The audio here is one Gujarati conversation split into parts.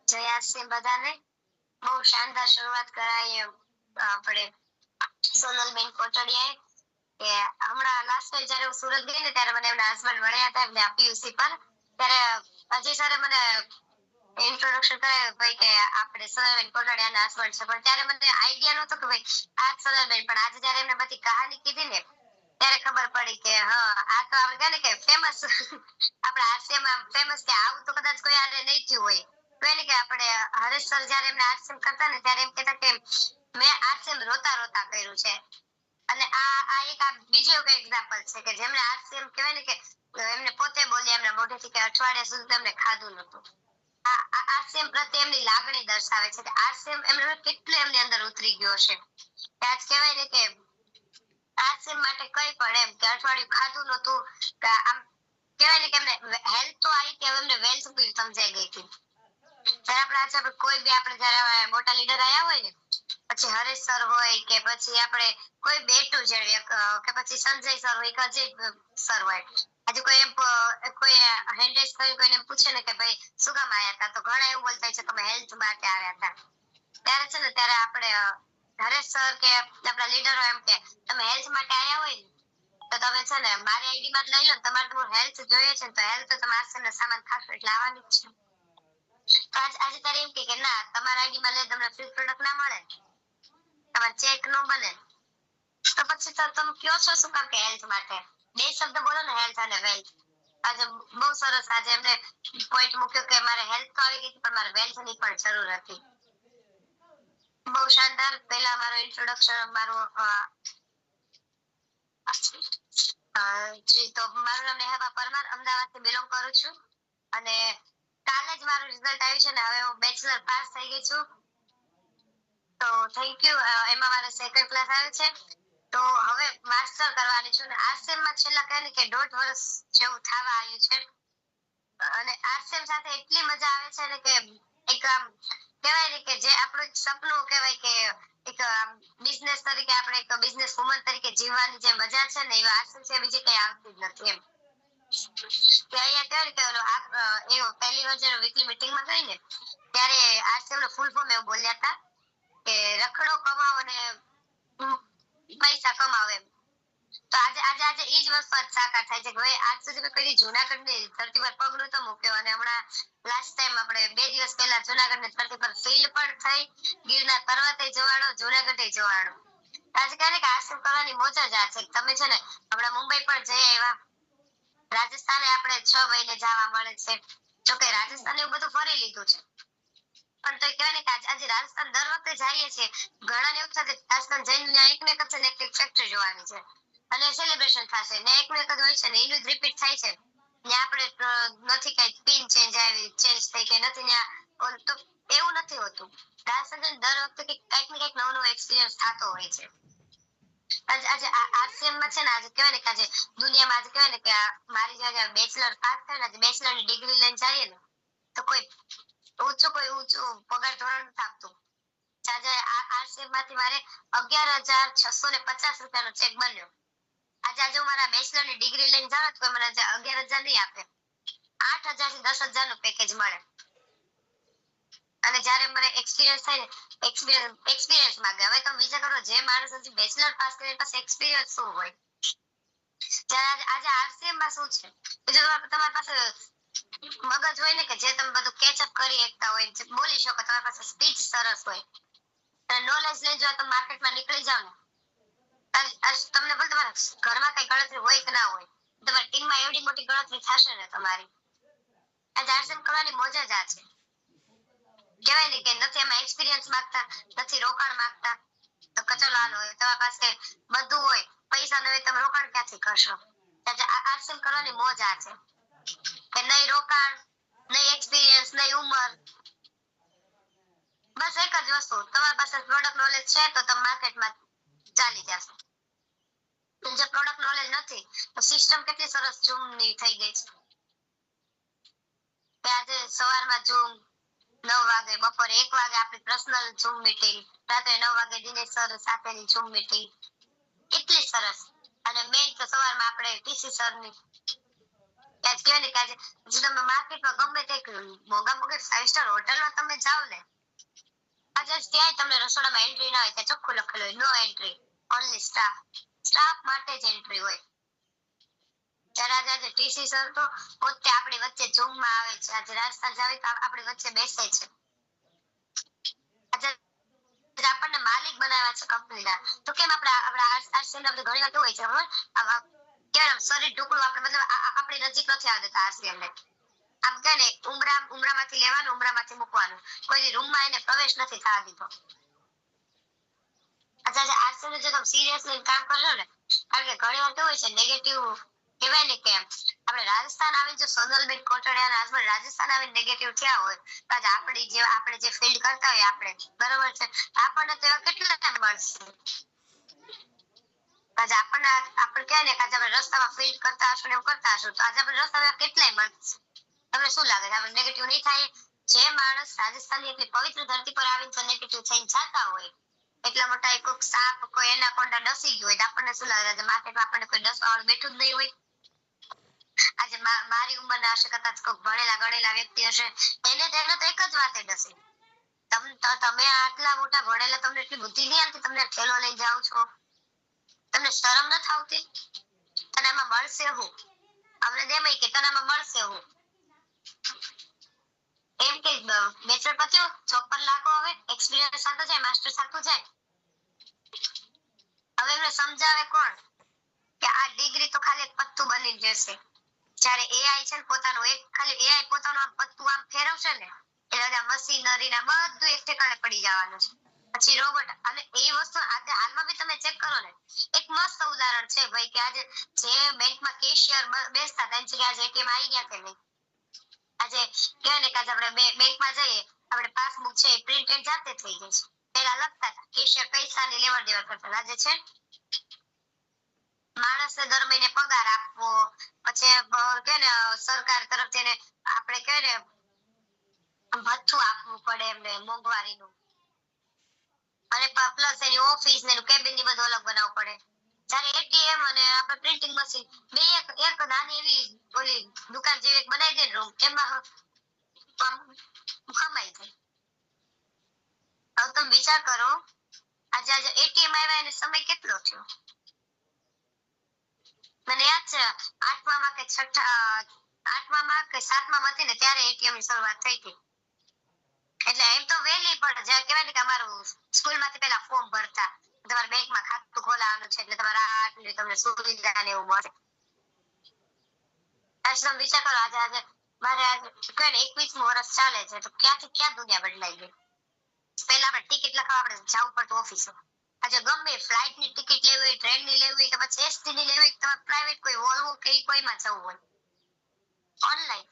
જયા છે બધાને. બહુ શાનદાર શરૂઆત કરાઈ આપણે સોનલબેન કોટડિયાએ કે હમણાં લાસ્ટ ટાઈમ જ્યારે હું સુરત ગઈ ને ત્યારે મને એમના હસબન્ડ મળ્યા હતા એમને પીયુસી પર. ત્યારે અજય સરે મને ઇન્ટ્રોડક્શન કરાવ્યું ભાઈ કે આપણે સોનલબેન કોટડિયાના હસબન્ડ છે, પણ ત્યારે મને આઈડિયા નહોતો કે ભાઈ આ સોનલબેન. પણ આજે જ્યારે એમને બધી કહાની કીધી ને ત્યારે ખબર પડી કે હા આ તો આપણે કહે ને કે ફેમસ આપણા હાસ્યમાં ફેમસ કે આવું તો કદાચ કોઈ આને નહીં થયું હોય. કહે કે આપણે હરેશ સર જ્યારે એમને હાસ્ય કરતા ને ત્યારે એમ કહેતા કે મેં હાસ્ય રોતા રોતા કર્યું છે. અને આ એક બીજો એક એક્ઝામ્પલ છે કે જેમને હાસ્ય કહેવાય ને કે એમને પોતે બોલ્યા એમના મોઢેથી કે અઠવાડિયા સુધી તેમને ખાધું નહોતું. હાસ્ય પ્રત્યે એમની લાગણી દર્શાવે છે કે હાસ્ય એમને કેટલું એમની અંદર ઉતરી ગયો છે. આજ કહેવાય ને કે હાસ્ય માટે કઈ પણ એમ કે અઠવાડિયું ખાધું નહોતું કે આમ કહેવાય ને કે એમને હેલ્થ તો આવી કે એમને વેલ્થ બી સમજાઈ ગઈ હતી. જ્યારે આપણે કોઈ બી આપણે જ્યારે મોટા લીડર આયા હોય ને પછી હરેશ સર હોય કે પછી આપણે કોઈ બેટું જેવી કે પછી સંજય સર હોય કે અજય સર હોય, આજે કોઈ એમ કોઈ હેન્ડરેસ કરી કોઈને પૂછે ને કે ભાઈ શું કામ આયા હતા તો ઘણા એવું બોલતા છે કે અમે હેલ્થ માટે આવ્યા હતા. ત્યારે છે ને ત્યારે આપણે હરેશ સર કે આપણા લીડરો એમ કે તમે હેલ્થ માટે આવ્યા હોય તો તમે છે ને મારી આઈડી માં લઈ લો, તમારે તમારું હેલ્થ જોઈએ છે તો હેલ્થ તો તમારે આશ્રમના સામાન ખાશો એટલે આવવાની જ છે. તો આજે તારે એમ કે ના તમારા આઈડી માં લે તમને ફ્રી પ્રોડક્ટ ના મળે, તમારે ચેક નો બને, તો પછી તો તમે કયો છો શું કામ કે હેલ્થ માટે? બે શબ્દ બોલો ને, હેલ્થ અને વેલ્થ. આજે બહુ સરસ આજે એમને પોઈન્ટ મૂક્યો કે મારે હેલ્થ તો આવી ગઈ પણ મારે વેલ્થ ની પણ જરૂર હતી. બહુ શાનદાર. પહેલા મારો ઇન્ટ્રોડક્શન મારું જી તો મારું નામ નેહા પરમાર, અમદાવાદથી બિલોંગ કરું છું અને કાલે જ મારું રિઝલ્ટ આવ્યું છે ને હવે હું બેચલર પાસ થઈ ગઈ છું. તો થેન્ક યુ. એમાં મારે સેકન્ડ ક્લાસ આવ્યો છે. તો હવે માસ્ટર કરવાની છું ને આરસીએમમાં છેલ્લા કહે ને કે 1.5 વર્ષ જેવું થવા આવ્યું છે અને આરસીએમ સાથે એટલી મજા આવે છે ને કે એક આમ કહેવાય ને કે જે આપણું સપનું કહેવાય કે એક બિઝનેસ તરીકે આપણે એક બિઝનેસ વુમન તરીકે જીવવાની જે મજા છે ને એ આરસીએમ છે બીજી કઈ આવતી જ નથી એમ. કે અહીંયા કહેવાય કે એવું પહેલી વાર જ્યારે વીકલી મીટિંગમાં ગઈ ને ત્યારે આરસીએમ નું ફૂલ ફોર્મ એવું બોલ્યા હતા કે રખડો કમાઓ અને પૈસા કમાવો એમ. તો આજે ઈ જ વસ્તુ સાકાર થાય છે કે ભાઈ આજ સુધી મેં કદી જુનાગઢની ધરતી પર પગ નતો મૂક્યો અને હમણાં લાસ્ટ ટાઈમ આપણે 2 દિવસ પહેલા જુનાગઢની ધરતી પર ફીલ્ડ પણ થઈ, ગીરના પર્વતે જોવાનો, જુનાગઢે જોવાનો. આજે કહે ને કે આશ્રમ કરવાની મોજ જ આ છે. તમે છે ને હમણાં મુંબઈ પણ જઈ આવ્યા, રાજસ્થાને આપણે 6 મહિને જવા મળે છે. જોકે રાજસ્થાન એવું બધું ફરી લીધું છે પણ તો કહેવાય ને કે આજે રાજસ્થાન દર વખતે જઈએ છીએ. ઘણાને એવું થાય કે રાજસ્થાન જઈને એક ને એક ને એક ફેક્ટરી જોવાની છે અને સેલિબ્રેશન થશે ને એક જ હોય છે ને એનું જ રિપીટ થાય છે. ને આપણે નથી કઈ પિન ચેન્જ આવી ચેન્જ થઈ કે નથી ત્યાં તો એવું નથી હોતું. રાજસ્થાન દર વખતે કંઈક ને કંઈક નવો નવો એક્સપિરિયન્સ થતો હોય છે. આજે આરસીએમ માં છે ને આજે કહેવાય ને કે આજે દુનિયામાં આજે કહેવાય ને કે મારી જ્યારે બેચલર પાસ થાય ને બેચલર ની ડિગ્રી લઈને જઈએ ને તો કોઈ ઊંચું પગાર ધોરણ નથી આપતું. આજે આરસીએમ માંથી મારે 11,650 રૂપિયાનો ચેક બન્યો. આજે હું મારા બેચલર ની ડિગ્રી લઈને જાઉં તો મને 11,000 નહીં આપે, 8,000 થી 10,000 નું પેકેજ મળે. અને જ્યારે મને એક્સપિરિયન્સ થાય ને એક્સપિરિયન્સ માંગે. હવે તમે વિચાર કરો જે માણસ હજી બેચલર પાસ કરીને પાસે એક્સપિરિયન્સ શું હોય. ત્યારે આજે આરસીએમ માં શું છે કે જો તમારી પાસે મગજ હોય ને કે જે તમે બધું કેચઅપ કરી શકતા હોય, બોલી શકો, તમારી પાસે સ્પીચ સરસ હોય અને નોલેજ લઈ જો તમે માર્કેટમાં નીકળી જાવ ને તમને પણ તમારા ઘરમાં કઈ ગણતરી હોય કે ના હોય, તમારી ટીમમાં એવડી મોટી ગણતરી થશે ને તમારી. આજે આરસીએમ કરવાની મોજ જ આ છે. કહેવાય ને કે નથી એમાં એક્સપિરિયન્સ માંગતા, નથી રોકાણ માંગતા. તો કચો લાલ હોય તમારી પાસે બધું હોય, પૈસા ન હોય તમે રોકાણ ક્યાંથી કરશો? આરસીએમ કરવાની મોજ આ છે કે નહીં રોકાણ, નહીં એક્સપિરિયન્સ, નહીં ઉંમર, બસ એક જ વસ્તુ તમારી પાસે પ્રોડક્ટ નોલેજ છે તો તમે માર્કેટમાં ચાલી જશો. જે પ્રોડક્ટ નોલેજ નથી તો સિસ્ટમ કેટલી સરસ ઝૂમની થઈ ગઈ છે કે આજે સવારમાં ઝૂમ 9 વાગે, બપોરે 1 વાગે આપણી પર્સનલ ઝૂમ મીટિંગ, રાત્રે 9 વાગે દિનેશ સર સાથેની ઝૂમ મીટિંગ, એટલી સરસ. અને મેઇન તો સવારમાં આપણે ટીસી સરની આજ કહેવાય ને કે આજે જો તમે માર્કેટમાં ગમે તે મોંઘા મોંઘી 5 સ્ટાર હોટલમાં તમે જાઓ ને, આજે ત્યાંય તમને રસોડામાં એન્ટ્રી ના હોય, ત્યાં ચોખ્ખું લખેલું હોય no entry, only staff. Staff માટે જ એન્ટ્રી હોય. ત્યારે આજે ટીસી સર તો પોતે આપણી વચ્ચે ઝૂમમાં આવે છે, આજે રાજસ્થાન જાવી તો આપણી વચ્ચે બેસે છે. આજે આપણને માલિક બનાવ્યા છે કંપનીના. તો કેમ આપણા આરસીએમ આપણે ઘણી વાર કેવું હોય છે ખબર, કેમ શરીર ઢુકડું આપણે મતલબ આપણી નજીક નથી આવતા દેતા આરસીએમ ને. આમ કે ને ઉમરામાંથી લેવાનું, ઉમરામાંથી મૂકવાનું, કોઈ રૂમમાં એને પ્રવેશ નથી થવા દીધો. આજે આરસીએમ ને જો તમે સિરિયસલી કામ કરશો ને, કારણ કે ઘણી વાર કેવું હોય છે નેગેટિવ કહેવાય ને કે આપણે રાજસ્થાન આવીને જો સોનલબેન કોટડિયાના હસબન્ડ રાજસ્થાન આવીને નેગેટિવ થયા હોય, તો આજે આપણે જે ફીલ્ડ કરતા હોય આપણે, બરોબર છે, આપણને તો એવા કેટલા મળશે. આજે આપણે કહે ને કે આજે આપણે રસ્તામાં ફીલ્ડ કરતા હશું ને એવું કરતા હશું, તો આજે આપણે રસ્તામાં કેટલાય મળશે. તમને શું લાગે છે આપણે નેગેટિવ નહીં થાય? જે માણસ રાજસ્થાનની એટલી પવિત્ર ધરતી પર આવીને તો નેગેટિવ થઈને જતા હોય, એટલા મોટા એક સાપ કોઈ એનાકોન્ડા ડસી ગયો હોય, તો આપણને શું લાગે છે માર્કેટમાં આપણને કોઈ ડસવા વાળું બેઠું જ નહીં હોય. આજે મારી ઉંમરના હશે, કદાચ કોઈ ભણેલા ગણેલા વ્યક્તિ હશે, એને તો એક જ વાતે ડસે, તમે આટલા મોટા ભણેલા, તમને એટલી બુદ્ધિ નહીં આવતી, તમને ઠેલો લઈ જાઓ છો, તમને શરમ નથી આવતી? તને આમાં મળશે હું? અમને જેમ કે તને આમાં મળશે હું? એમ કે બેચલર પત્યું, જોબ પર લાગો, હવે એક્સપિરિયન્સ સાથે જાય, માસ્ટર સાથે જાય. હવે એમને સમજાવે કોણ કે આ ડિગ્રી તો ખાલી એક પત્તું બની જશે. જ્યારે એઆઈ છે ને પોતાનું એક ખાલી એઆઈ પોતાનું આમ પત્તું આમ ફેરવશે ને, એટલે મશીનરી ના બધું એક ઠેકાણે પડી જવાનું છે. પછી રોબોટ, અને એ વસ્તુ આજે હાલમાં બી તમે ચેક કરો ને, એક મસ્ત ઉદાહરણ છે ભાઈ કે આજે જે બેંકમાં કેશિયર બેસતા હતા એની જગ્યાએ આજે એટીએમ આવી ગયા કે નહીં. આજે કહેવાય ને કે આજે આપણે બેંકમાં જઈએ, આપણે પાસબુક છે એ પ્રિન્ટ એન્ડ જાતે થઈ જાય છે. પેલા લખતા હતા કેશિયર પૈસાની લેવડ દેવડ કરતા, આજે છે માણસને દર મહિને પગાર આપવો, પછી કે ને સરકાર તરફથી એને આપણે કહે ને ભથ્થું આપવું પડે એમને મોંઘવારીનું, અને પ્લસ એની ઓફિસ ને કેબિન ની બધું અલગ બનાવવું પડે. જ્યારે એટીએમ અને આપણે પ્રિન્ટિંગ મશીન બે એક નાની એવી ઓલી દુકાન જેવી એક બનાવી દે રૂમ, એમાં કમાઈ જાય. હવે તમે વિચાર કરો, આજે એટીએમ આવ્યા એને સમય કેટલો થયો? મને યાદ છે આઠમામાં કે આઠમામાં કે સાતમામાં હતી ને ત્યારે એટીએમ ની શરૂઆત થઈ હતી. એટલે એમ તો વહેલી પણ જે કહેવાય ને કે અમારું સ્કૂલમાંથી પહેલા ફોર્મ ભરતા, તમારે બેંકમાં ખાતું ખોલાવવાનું છે એટલે તમારે આટલી તમને સુવિધા ને એવું મળે. તમે વિચાર કરો આજે મારે આજે કહે ને 21મું વર્ષ ચાલે છે, તો ક્યાંથી ક્યાં દુનિયા બદલાઈ ગઈ. પહેલા આપણે ટિકિટ લખાવવા આપણે જવું પડતું ઓફિસે. આજે ગમે ફ્લાઇટ ની ટિકિટ લેવી હોય, ટ્રેન ની લેવી હોય, કે પછી એસટી ની લેવી હોય, તમારે પ્રાઇવેટ કોઈ વોલ્વો કે કોઈમાં જવું હોય ઓનલાઈન.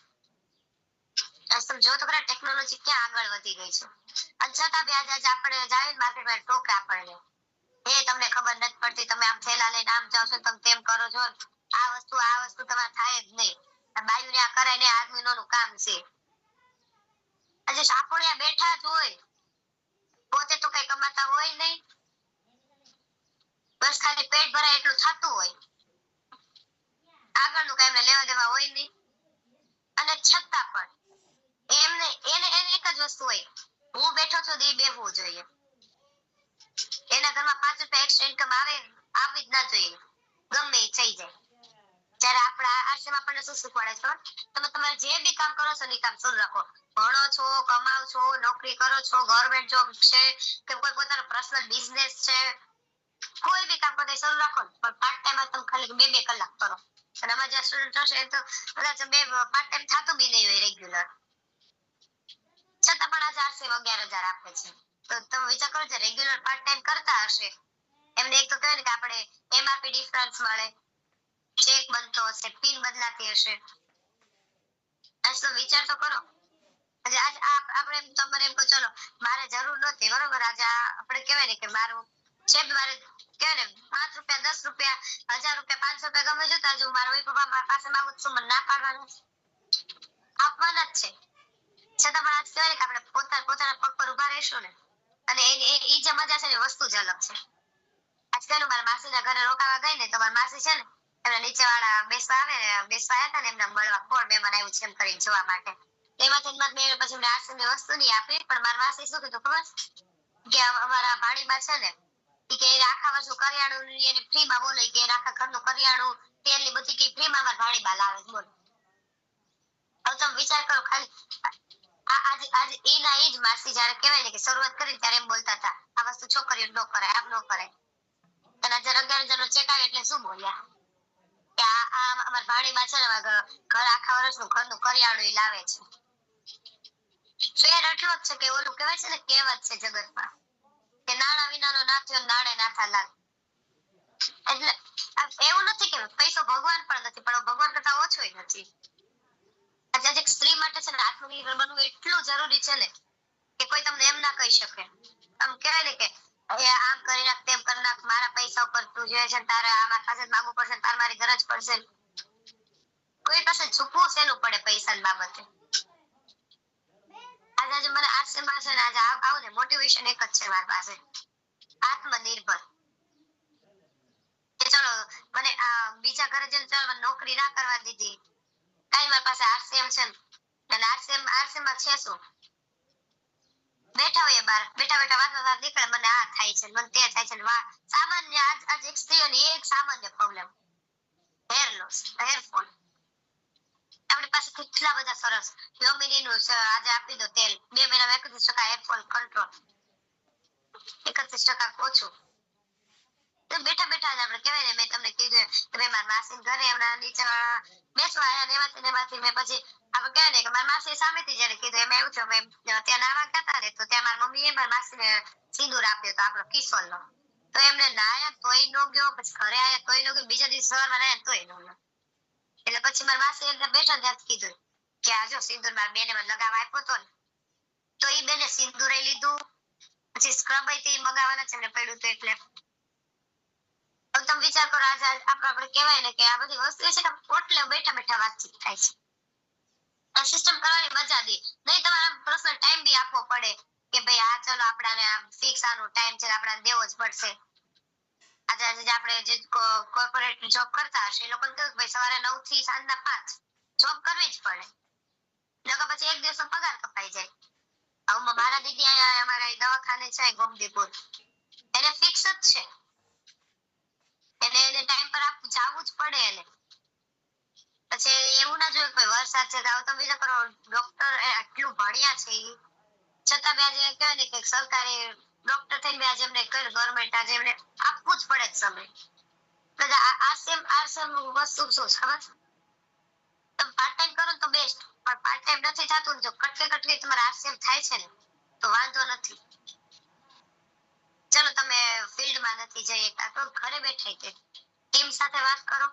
તમે જો તો ખરા ટેકનોલોજી ક્યાં આગળ વધી ગઈ છે. અને છતાં બી આજે આપણે જાય માર્કેટમાં ટોકે આપણને, એ તમને ખબર નથી પડતી, તમે આમ થેલા લઈને આમ જાવ છો, તમે તેમ કરો છો, આ વસ્તુ તમારે થાય જ નહીં, બાયુને આ કરાય ને આદમીનું કામ છે. આજે સાપોડિયા બેઠા જ હોય, પોતે તો કઈ કમાતા હોય નહીં, બસ ખાલી પેટ ભરાય એટલું થતું હોય, આગળનું કઈ એમને લેવા દેવા હોય નહીં. અને છતાં પણ એને એક જ વસ્તુ હોય, હું બેઠો છું તો એ બેહવું જોઈએ. એના ઘરમાં 5 રૂપિયા એક્સ્ટ્રા ઇન્કમ આવવી જ ના જોઈએ, ગમે એ થઈ જાય. જ્યારે આપણા આશ્રમ આપણને શું શીખવાડે છે, તમે તમારે જે બી કામ કરો છો ને કામ શરૂ રાખો. ભણો છો, કમાવ છો, નોકરી કરો છો, ગવર્નમેન્ટ જોબ છે કે કોઈ પોતાનો પર્સનલ બિઝનેસ છે, કોઈ બી કામ પોતે શરૂ રાખો, પણ પાર્ટ ટાઈમ તમે ખાલી 2 કલાક કરો. અને અમારા જ્યાં સ્ટુડન્ટ હશે તો કદાચ પાર્ટ ટાઈમ થતું બી નહીં હોય રેગ્યુલર, છતાં પણ આજે આરસીએમ 11,000 આપે છે. તો તમે વિચાર કરો જે રેગ્યુલર પાર્ટ ટાઈમ કરતા હશે એમને એક તો કહે ને કે આપણે એમઆરપી ડિફરન્સ મળે, ચેક બનતો હશે, પિન બદલાતી હશે. આજ તો વિચાર તો કરો. આજે આપણે તમારે એમ કહો ચલો મારે જરૂર નથી, બરોબર, આજે આપણે કહેવાય ને કે મારું છે, મારે કહેવાય ને 5 રૂપિયા, 10 રૂપિયા, 1000 રૂપિયા, 500 રૂપિયા ગમે જતા હજુ મારા પપ્પા પાસે માંગુ છું, મને ના પાડવાનું, આપવાના જ છે. છતાં પણ આજ કહેવાય ને કે આપણે પોતાના પગ પર ઉભા રહીશું ને, અને એ જે મજા છે ને વસ્તુ જ અલગ છે. આજ કહેલું મારા માસીના ઘરે રોકાવા ગઈ ને, તો મારા માસી છે ને એમના નીચેવાળા બેસવા આવ્યા હતા ને એમના મળવા કોણ મહેમાન આવ્યું છે એમ કરીને જોવા માટે. એમાંથી મેં પછી એમને આશ્રમની વસ્તુ નહીં આપી, પણ મારા માસી શું કીધું ખબર કે અમારા ભાણીમાં છે ને કે આખા વર્ષનું કરિયાણું એને ફ્રીમાં બોલે કે આખા ઘરનું કરિયાણું તેલની બધી કે ફ્રીમાં અમારા ભાણીમાં લાવે બોલ. હવે તમે વિચાર કરો ખાલી આજ એના એ જ માસી જયારે કહેવાય ને કે શરૂઆત કરી ત્યારે એમ બોલતા હતા આ વસ્તુ છોકરીઓ ન કરાય, આમ ન કરાય. અને જયારે 11 ચેક આવે એટલે શું બોલ્યા કે આ અમારા ભાણીમાં છે ને ઘર આખા વર્ષનું ઘરનું કરિયાણું લાવે છે. ફેર એટલો જ છે કે ઓલું કહેવાય છે ને કહેવત છે જગતમાં કે નાણા વિનાનો નાથ્યો નાણે નાથા લાલ. એટલે એવું નથી કે પૈસો ભગવાન પણ નથી, પણ ભગવાન કરતા ઓછો નથી. આજે એક સ્ત્રી માટે છે ને આત્મનિર્ભર બનવું એટલું જરૂરી છે ને કે કોઈ તમને એમ ના કહી શકે. આમ કહેવાય ને કે આમ કરી નાખ તેમ કરી નાખ, મારા પૈસા ઉપર તું જોઈએ છે, તારે આમાં પાસે માંગવું પડશે, તારે મારી ગરજ પડશે. કોઈ પાસે ઝૂકવું શેનું પડે પૈસાની બાબતે. આજે મને આશ્રમમાં છે ને આજે આવું ને મોટિવેશન એક જ છે મારી પાસે, આત્મનિર્ભર. કે ચલો મને બીજા ઘરે જઈને ચાલો મને નોકરી ના કરવા દીધી, કઈ મારી પાસે આરસીએમ છે ને આરસીએમ છે શું બેઠા હોય બાર બેઠા બેઠા વાત નીકળે મને આ થાય છે મને તે થાય છે. સામાન્ય આજ એક સ્ત્રીઓની એક સામાન્ય problem hair loss, hair fall. આપણી પાસે કેટલા બધા સરસ યોમિનીનું આજે આપી દો તેલ 2 મહિનામાં 31% હેર ફોલ કંટ્રોલ, 31% ઓછું. તો બેઠા બેઠા જ આપણે કહેવાય ને મેં તમને કીધું કે ભાઈ મારા માસી ઘરે એમના નીચે બેસવા આવ્યા ને એમાંથી મેં પછી આપણે કહેવાય ને કે મારા માસી સામેથી જયારે કીધું એમાં એવું થયું ત્યાં નાવા ગયા ને તો ત્યાં મારા મમ્મીએ મારા માસીને સિંદૂર આપ્યો તો આપણો કિશોરનો. તો એમને નાયા તોય નો ગયો, પછી ઘરે આવ્યા તોય નો ગયો, બીજા દિવસે સવારમાં નાયા તોય નો ગયો. એટલે પછી મારા માસી એટલે બેઠા ત્યાં કીધું કે આ જો સિંદૂર મારા બેને મને લગાવવા આપ્યો તો ને, તો એ બેને સિંદૂર લીધું, પછી સ્ક્રબ તે મગાવવાના છે એમને પડ્યું તો એટલે. હવે તમે વિચાર કરો આજે આપણે કહેવાય ને કે આ બધી વસ્તુ છે ને પોટલે બેઠા બેઠા વાતચીત થાય છે. આ સિસ્ટમ કરવાની મજા દે નહીં, તમારે પર્સનલ ટાઈમ બી આપવો પડે કે ભાઈ આ ચલો આપણાને ફિક્સ આનો ટાઈમ છે આપણાને દેવો જ પડશે. આજે આપણે જે કોર્પોરેટ જોબ કરતા હશે એ લોકોને કહ્યું કે ભાઈ સવારે 9 થી સાંજના 5 જોબ કરવી જ પડે, નકર પછી એક દિવસનો પગાર કપાઈ જાય. હવે મારા દીદી અહીંયા અમારા દવાખાને છે ગોમતીપુર, એને ફિક્સ જ છે, એને ટાઈમ પર જવું જ પડે. એને પછી એવું ના જોઈએ કે વરસાદ છે તો તમે વિચાર કરો ડોક્ટર આટલું ભણ્યા છે છતાં બી આજે કહેવાય ને કે સરકારી ડોક્ટર થઈને આજે એમને કર્યું ગવર્મેન્ટ આજે એમને આપવું જ પડે સમય. આ સેમ વસ્તુ શું ખબર, તમે પાર્ટ ટાઈમ કરો તો બેસ્ટ, પણ પાર્ટ ટાઈમ નથી થતું જો કટકે તમારે આ સેમ થાય છે ને તો વાંધો નથી. ચલો તમે ફિલ્ડમાં નથી જઈ શકતા તો ઘરે બેઠા કે ટીમ સાથે વાત કરો.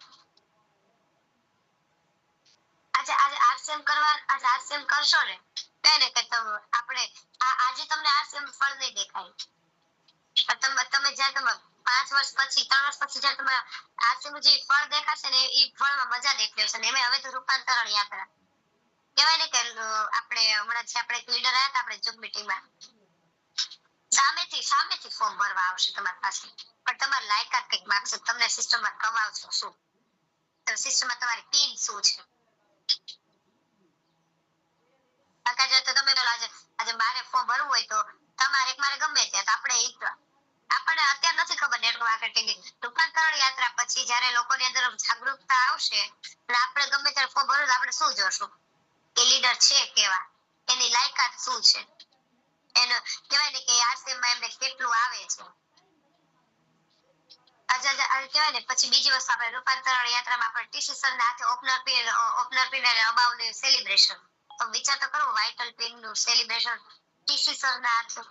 આજે આરસીએમ કરશો ને કઈ ને કે આપણે આજે તમને આરસીએમ ફળ નહીં દેખાય, તમે જ્યારે તમે 5 વર્ષ પછી 3 વર્ષ પછી જ્યારે તમે આરસીએમ જે ફળ દેખાશે ને એ ફળમાં મજા દેખાશે ને એમાં હવે તો રૂપાંતરણ યાત્રા કહેવાય ને કે આપણે હમણાં જે આપણે એક લીડર આવ્યા હતા આપણે જોબ મીટિંગમાં સામેથી ફોર્મ ભરવા આવશે તમારી પાસે, પણ તમારી લાયકાત કંઈક માગશે, તમને સિસ્ટમમાં કમાવશો શું, તો સિસ્ટમમાં તમારી પિન શું છે. તો તમે આજે મારે ફોર્મ ભરવું હોય તો તમારે મારે ગમે ત્યાં તો આપણને અત્યારે નથી ખબર નેટવર્ક માર્કેટિંગ રૂપાંતરણ યાત્રા પછી જ્યારે લોકોની અંદર જાગૃતતા આવશે એટલે આપણે ગમે ત્યારે ફોર્મ ભરવું તો આપણે શું જોશું કે લીડર છે કેવા, એની લાયકાત શું છે, એનો કહેવાય ને કે આરસીએમમાં એમને કેટલું આવે છે. કહેવાય ને પછી બીજી વસ્તુ આપણે રૂપાંતરણ યાત્રામાં આપણે ટીસી સરના હાથે ઓપનર પીન અને અબાવનું સેલિબ્રેશન, તો વિચાર તો કરો વાઇટલ પિન નું સેલિબ્રેશન ટીસી સરના હાથે.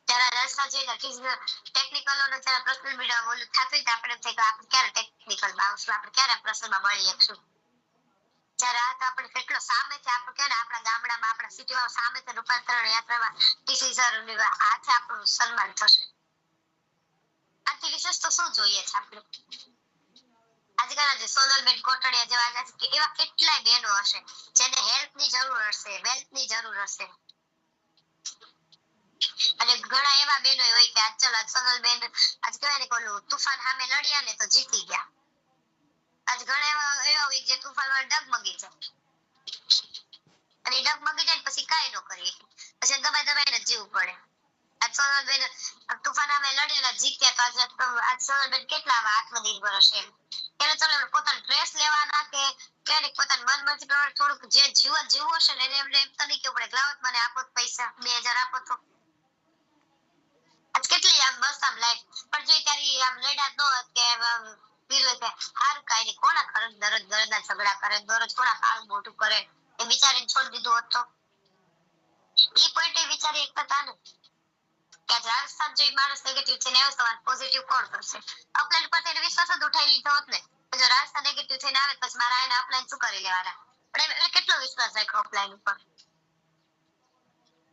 ત્યારે રસ્તા જઈને ટેકનિકલ નો જ્યારે પર્સનલ મીડિયા ઓલું થતું હોય આપણે થાય કે આપણે ક્યારે ટેકનિકલમાં આવશું, આપણે ક્યારે પ્રસંગમાં મળી શકશું. જ્યારે આ તો આપણે કેટલો સામેથી આપણે કહે ને આપણા ગામડામાં આપણા સિટીમાં સામેથી રૂપાંતરણ યાત્રામાં ટીસી સર હાથે આપણું સન્માન થશે. આથી વિશેષ તો શું જોઈએ છે આપણે. આજકાલના જે સોનલબેન કોટડિયા જેવા કે એવા કેટલાય બહેનો હશે જેને હેલ્પની જરૂર હશે, વેલ્થની જરૂર હશે. અને ઘણા એવા બહેનો હોય કે આજ ચલો સોનલબેન આજ કહેવાય ને કે ઓલું તુફાન સામે લડ્યા ને તો જીતી ગયા, આજ ઘણા એવા હોય જે તુફાનમાં ડગમગી જાય અને ડગમગી જાય પછી કાંઈ ન કરીએ પછી દબાઈને જીવવું પડે. આજ સોનલબેન તુફાન સામે લડીને જીત્યા તો આજ સોનલબેન કેટલા આત્મનિર્ભર હશે એને ચલો પોતાનો ડ્રેસ લેવાના કે ક્યારેક પોતાના મન મરજી પ્રમાણે થોડુંક જે જીવન જીવવું હશે ને એને એમને એમ તો નહીં કેવું પડે લાવો મને આપો પૈસા 2000 આપો તો આજ કેટલી આમ બસ આમ લાઈફ પણ જો ત્યારે આમ લડ્યા ન હોત કે પીલું કે હાર કાંઈ નહીં કોના ઘરે દરદના ઝઘડા કરે દરરોજ કોના કાળું મોઢું કરે એ બિચારીને છોડી દીધું હોત તો ઈ પોઈન્ટ વિચારી એક હતા ને કે રાજસ્થાન જો માણસ નેગેટિવ થઈને આવે તો પોઝિટિવ કોણ કરશે અપલાઈન પર તેને વિશ્વાસ જ ઉઠાઈ લીધો હોત ને જો રાજસ્થાન નેગેટિવ થઈને આવે પછી મારા એને અપલાઈન શું કરી લેવાના પણ એને કેટલો વિશ્વાસ રાખ્યો અપલાઈન ઉપર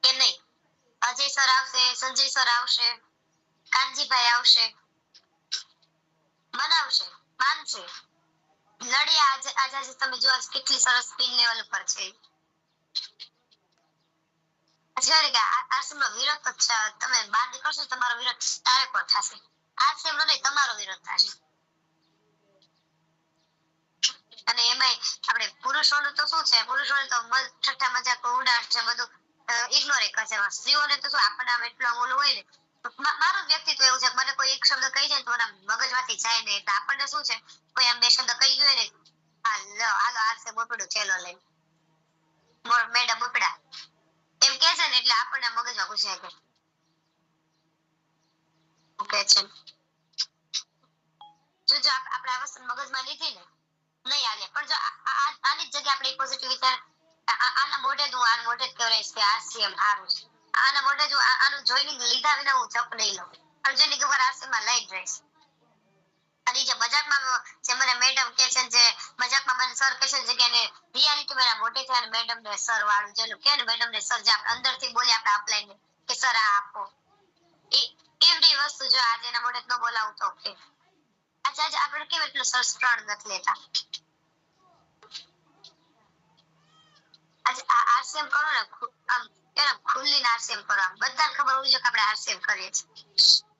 કે નહીં અજય સર આવશે સંજય સર આવશે કાનજીભાઈ આવશે બનાવશે માનશે લડ્યા આજે તમે જો કેટલી સરસ સ્પિન લેવલ ઉપર છે આશ્રમનો વિરોધ તમે બહાર નીકળશો તમારો વિરોધ તારે પર થશે આશ્રમનો નહીં તમારો વિરોધ થશે અને એમાંય આપણે પુરુષોનું તો શું છે પુરુષોને તો ઠઠ્ઠા મજાક ઉડાડ છે બધું ઇગ્નોર કરશે સ્ત્રીઓને તો શું આપણને આમ એટલો ઓલું હોય ને મારું વ્યક્તિત્વ એવું છે મને કોઈ એક શબ્દ કહી જાય તો મને મગજમાંથી જાય ને એટલે આપણને શું છે કોઈ આમ બે શબ્દ કહી ગયો ને હાલો આશ્રમ ઉપડું થેલો લઈ મેડમ ઉપડા એમ કે છે ને એટલે આપણને મગજમાં ઘૂસે કે છે જો આપણે આ વસ્તુ મગજમાં લીધી ને નહીં હાલે પણ જો આની જ જગ્યાએ આપણે પોઝિટિવ વિચાર આના મોઢે જ હું આના મોઢે જ કહેવાય કે આ સીએમ સારું છે આના મોઢે જ આનું જોઈનિંગ લીધા વિના હું જપ નહીં લઉં પણ જેની ખબર આશ્રમમાં લઈ જ રહીશ અને જે મજાકમાં જે મને મેડમ કે છે જે મજાકમાં મને સર કે છે જગ્યાને રિયાલિટી મારા મોઢે છે અને મેડમ ને સર વાળું જેનું કે ને મેડમ ને સર જે આપણે અંદરથી બોલી આપણે અપલાઈન કે સર આ આપો એવડી વસ્તુ જો આજે એના મોઢે ન બોલાવું તો કે આજે આપણે કેમ એટલું સરળ નથી લેતા આજે આરસીએમ કરો ને આમ એના ખુલ્લી આરસીએમ કરો આમ બધાને ખબર હોવી જોઈએ કે આપણે આરસીએમ કરીએ છીએ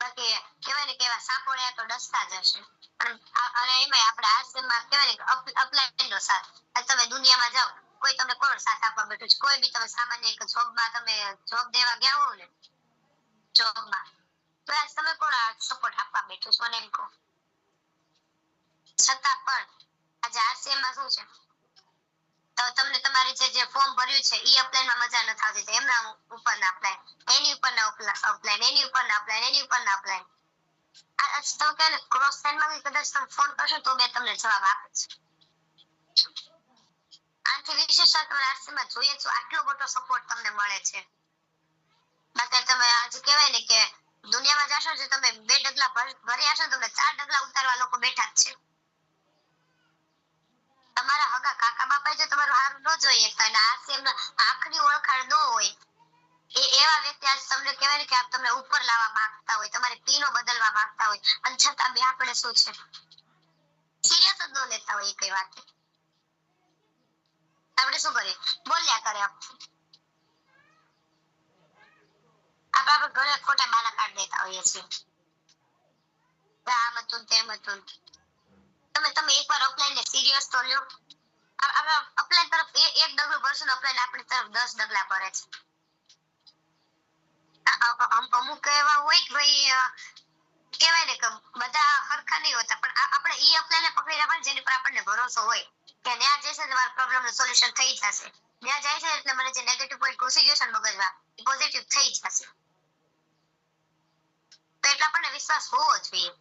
બાકી કહેવાય ને કેવા સાપોડ્યા તો ડસતા જ હશે અને એમાં આપણે આરસીએમમાં કહેવાય ને અપલાઈન નો સાથ તમે દુનિયામાં જાઓ કોઈ તમને કોણ સાથ આપવા બેઠું છે કોઈ બી તમે સામાન્ય એક જોબમાં તમે જોબ દેવા ગયા હો ને જોબમાં તો આજ તમે કોણ સપોર્ટ આપવા બેઠું છો મને એમ કહો છતાં પણ આજે આરસીએમમાં શું છે તો તમને તમારી જે ફોર્મ ભર્યું છે ઈ અપ્લાયમાં મજા નથી આવતી એમના ઉપરના અપ્લાય એની ઉપરના અપ્લાય એની ઉપરના અપ્લાય એની ઉપરના અપ્લાય આ તમે કહે ને ક્રોસ સાઇનમાં કદાચ તમે ફોન કરશો તો બે તમને જવાબ આપે છે આનાથી વિશેષ તમારા આરસીએમમાં જોઈએ છો આટલો મોટો સપોર્ટ તમને મળે છે બાકી તમે આજે કહેવાય ને કે દુનિયામાં જશો જે તમે 2 ડગલા ભર્યા છો તમને 4 ડગલા ઉતારવા લોકો બેઠા જ છે તમારા હગા કાકા બાપા જો તમારું હારું ન જોઈએ અને આરસીએમ આંખની ઓળખાણ ન હોય એવા વ્યક્તિ આજ તમને કહેવાય ને કે આપ તમને ઉપર લાવવા માંગતા હોય તમારી પીનો બદલવા માંગતા હોય અને છતાં બી આપણે શું છે સિરિયસ જ ન લેતા હોય એ કઈ વાત આપણે શું કરીએ બોલ્યા કરે આપણે ઘરે ખોટા બાના કાઢી દેતા હોઈએ છીએ આમ હતું તેમ હતું તમે એકવાર અપલાઈન ને સિરિયસ તો લ્યો આપણે અપલાઈન તરફ એક ડગલું ભરશું અપલાઈન આપણી તરફ 10 ડગલા ભરે છે અમુક એવા હોય કે ભાઈ કહેવાય ને કે બધા હરખા નહીં હોતા પણ આપણે ઈ અપલાઈને પકડી રાખવાનું જેની પર આપણને ભરોસો હોય કે ત્યાં જશે તમારા પ્રોબ્લેમનું સોલ્યુશન થઈ જશે ત્યાં જાય છે એટલે મને જે નેગેટિવ પોઈન્ટ ઘૂસી ગયો છે મગજમાં એ પોઝિટિવ થઈ જશે તો એટલે આપણને વિશ્વાસ હોવો જોઈએ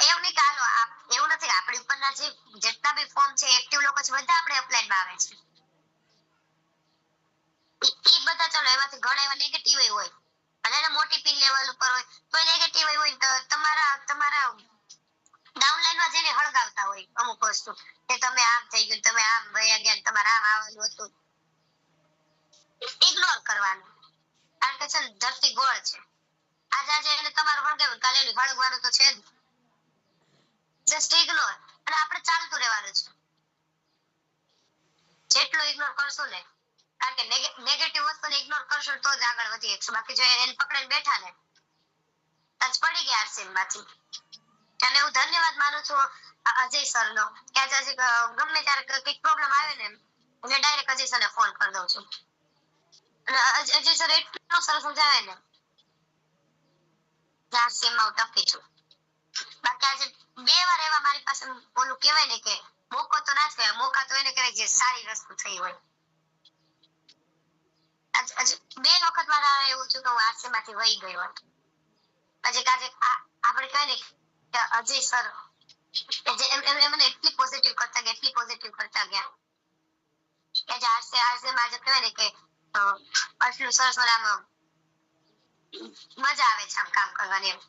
એવું નહીં કે હાલો એવું નથી કે આપણી ઉપરના જે જેટલા બી ફોર્મ છે એક્ટિવ લોકો છે બધા આપણે અપ્લાઈમાં આવે છે ઈ બધા ચલો એમાંથી ઘણા એવા નેગેટિવ હોય અને એને મોટી પિન લેવલ ઉપર હોય તો નેગેટિવ હોય તમારા ડાઉનલાઈનમાં જેને હળગાવતા હોય અમુક વસ્તુ કે તમે આમ થઈ ગયું તમે આમ વયા ગયા તમારે આમ આવવાનું હતું ઇગ્નોર કરવાનું કારણ કે છે ને ધરતી ગોળ છે આજે એને તમારું હળગાવ્યું કાલે એનું હળગવાનું તો છે જ જસ્ટ ઇગ્નોર અને આપણે ચાલતું રહેવાનું છે જેટલું ઇગ્નોર કરશું ને કારણ કે નેગેટિવ વસ્તુને ઇગ્નોર કરશો તો જ આગળ વધી શકશું બાકી જો એને પકડીને બેઠા ને જ પડી ગયા આરસીએમ માંથી અને હું ધન્યવાદ માનું છું અજય સરનો કે આજે ગમે ત્યારે કંઈક પ્રોબ્લેમ આવે ને એટલે ડાયરેક્ટ અજય સરને ફોન કરી દઉં છું. અને અજય સર એટલું સરસ સમજાવે ને ત્યાં સીમા હું ટકી છું. બાકી આજે 2 વાર એવા મારી પાસે ઓલું કહેવાય ને કે મોકો તો ના જ કહેવાય, મોકા તો એને કહેવાય જે સારી વસ્તુ થઈ હોય. આજે 2 વખત મારા એવું થયું કે હું આરસીમાંથી વહી ગઈ હોત. આજે આપણે કહેવાય ને કે અજય સર મને એટલી પોઝિટિવ કરતા ગયા, એટલી પોઝિટિવ કરતા ગયા કે આરસીમાં આજે કહેવાય ને કે આટલું સરસ આમ મજા આવે છે આમ કામ કરવાની એમ.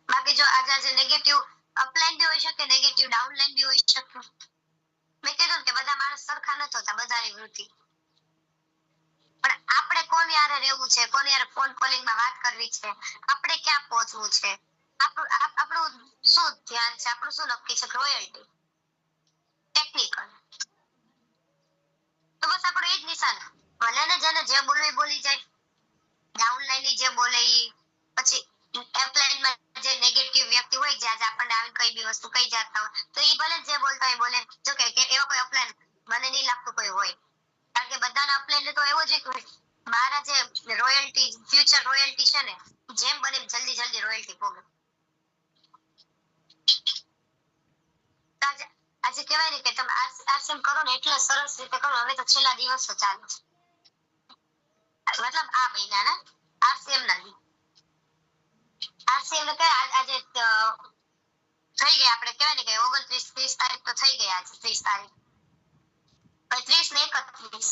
બાકી જો આજે નેગેટિવ અપલાઈન બી હોઈ શકે, નેગેટિવ ડાઉનલાઈન બી હોઈ શકે. મેં કીધું કે બધા માણસ સરખા નથી હોતા, બધાની વૃત્તિ. પણ આપણે કોણ યારે રહેવું છે, કોણ યારે ફોન કોલિંગમાં વાત કરવી છે, આપણે ક્યાં પહોંચવું છે, આપણું શું ધ્યાન છે, આપણું શું નક્કી છે, રોયલ્ટી ટેકનિકલ. તો બસ આપણું એ જ નિશાન. ભલે ને જેને જે બોલવું બોલી જાય, ડાઉનલાઈન જે બોલે પછી અપલાઈનમાં જે નેગેટિવ વ્યક્તિ હોય જે આજે આપણને આવી કઈ બી વસ્તુ કહી જતા હોય તો એ ભલે જે બોલતા હોય બોલે. જો કે એવો કોઈ અપલાઈન મને નહીં લાગતું કોઈ હોય, કારણ કે બધાના અપલાઈન તો એવો જ હોય. મારા જે રોયલ્ટી ફ્યુચર રોયલ્ટી છે ને જેમ બને જલ્દી જલ્દી રોયલ્ટી ભોગે. આજે કહેવાય ને કે તમે આરસીએમ કરો ને એટલે સરસ રીતે કરો. હવે તો છેલ્લા દિવસો ચાલે છે, મતલબ આ મહિનાના આરસીએમ ના આરસીએમ ને કઈ આજે થઈ ગયા. આપણે કહેવાય ને કે 29-30 તારીખ તો થઈ ગયા. આજે 30 તારીખ, 30 ને 31.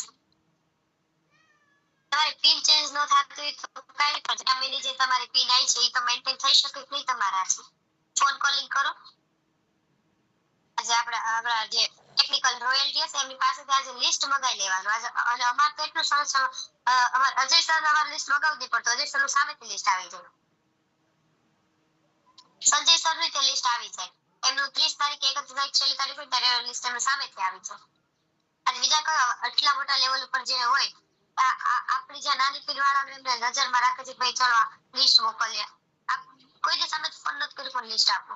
તમારી પિન ચેન્જ ન થતી હોય તો કઈ પણ જમીની જે તમારી પિન આવી છે એ તો મેન્ટેન થઈ શકે કે નહીં તમારા? ફોન કોલિંગ કરો. આજે આપણા જે ટેકનિકલ રોયલ્ટી હશે એમની પાસેથી આજે લિસ્ટ મંગાવી લેવાનું. આજે અને અમાર તો એટલું સરસ અમાર અજય સર અમારું લિસ્ટ મંગાવવું પડતું. અજય સર નું સામેથી લિસ્ટ આવી જાય, સંજય સર નું તે લિસ્ટ આવી જાય. એમનું 30 તારીખે 31 તારીખ છેલ્લી તારીખ હોય ત્યારે લિસ્ટ એમનું સામેથી આવી જાય. અને બીજા કયો આટલા મોટા લેવલ ઉપર જે હોય આપણી જે નાની પીઢી વાળાને એમને નજરમાં રાખે છે ભાઈ ચલો લિસ્ટ મોકલ્યા. કોઈ દી સામે ફોન નથી કર્યું પણ લિસ્ટ આપો.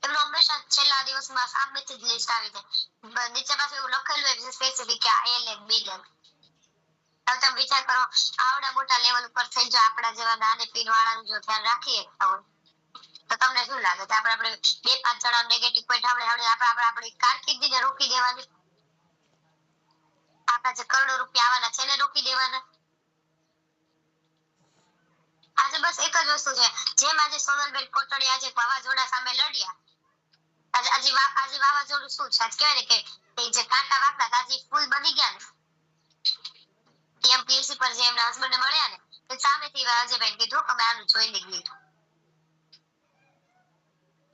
એમનું હંમેશા છેલ્લા દિવસમાં સામેથી જ લિસ્ટ આવી જાય. નીચે પાસે એવું લખેલું હોય સ્પેસિફિક કે આ એ લેગ બી લેગ. હવે તમે વિચાર કરો આવડા મોટા લેવલ ઉપર થઈ જો આપણા જેવા નાની પીઢી વાળાનું જો ધ્યાન રાખીએ તો તમને શું લાગે કે આપણે 2-5 જણા નેગેટિવ પોઈન્ટ આપણી કારકિર્દીને રોકી દેવાની? આપણા જે કરોડો રૂપિયા આવવાના છે એને રોકી દેવાના? આજે બસ એક જ વસ્તુ છે, જેમ આજે સોનલબેન કોટડી આજે વાવાઝોડા સામે લડ્યા. આજે વાવાઝોડું શું છે? આજ કહેવાય ને કે જે કાંટા વાગતા આજે ફૂલ બની ગયા ને. એમપીએસસી પર જે એમના હસબન્ડને મળ્યા ને તો સામેથી અજયભાઈ કીધું કે અમે આનું જોઈ લીધું.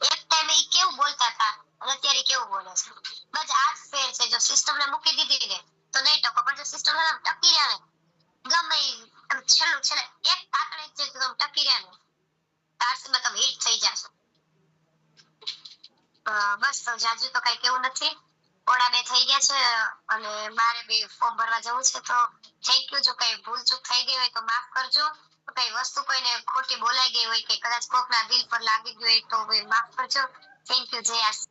એક ટાઈમે ઈ કેવું બોલતા હતા અને અત્યારે કેવું બોલે છે. બસ આ જ ફેર છે. જો સિસ્ટમને મૂકી દીધી ને તો નહીં ટકો, પણ જો સિસ્ટમ ટકી રહ્યા ને ગમે છેલ્લે એક કાકડે જે તમે ટકી રહ્યા ને તારસીમાં તમે હિટ થઈ જશો. બસ તો જાજુ તો કઈ કેવું નથી. 2:30 થઈ ગયા છે અને મારે બી ફોર્મ ભરવા જવું છે. તો થેન્ક યુ. જો કઈ ભૂલ ચૂક થઈ ગઈ હોય તો માફ કરજો. કઈ વસ્તુ કોઈને ખોટી બોલાઈ ગઈ હોય કે કદાચ કોકના દિલ પર લાગી ગઈ હોય તો માફ કરજો. Thank you. જય આશીષ.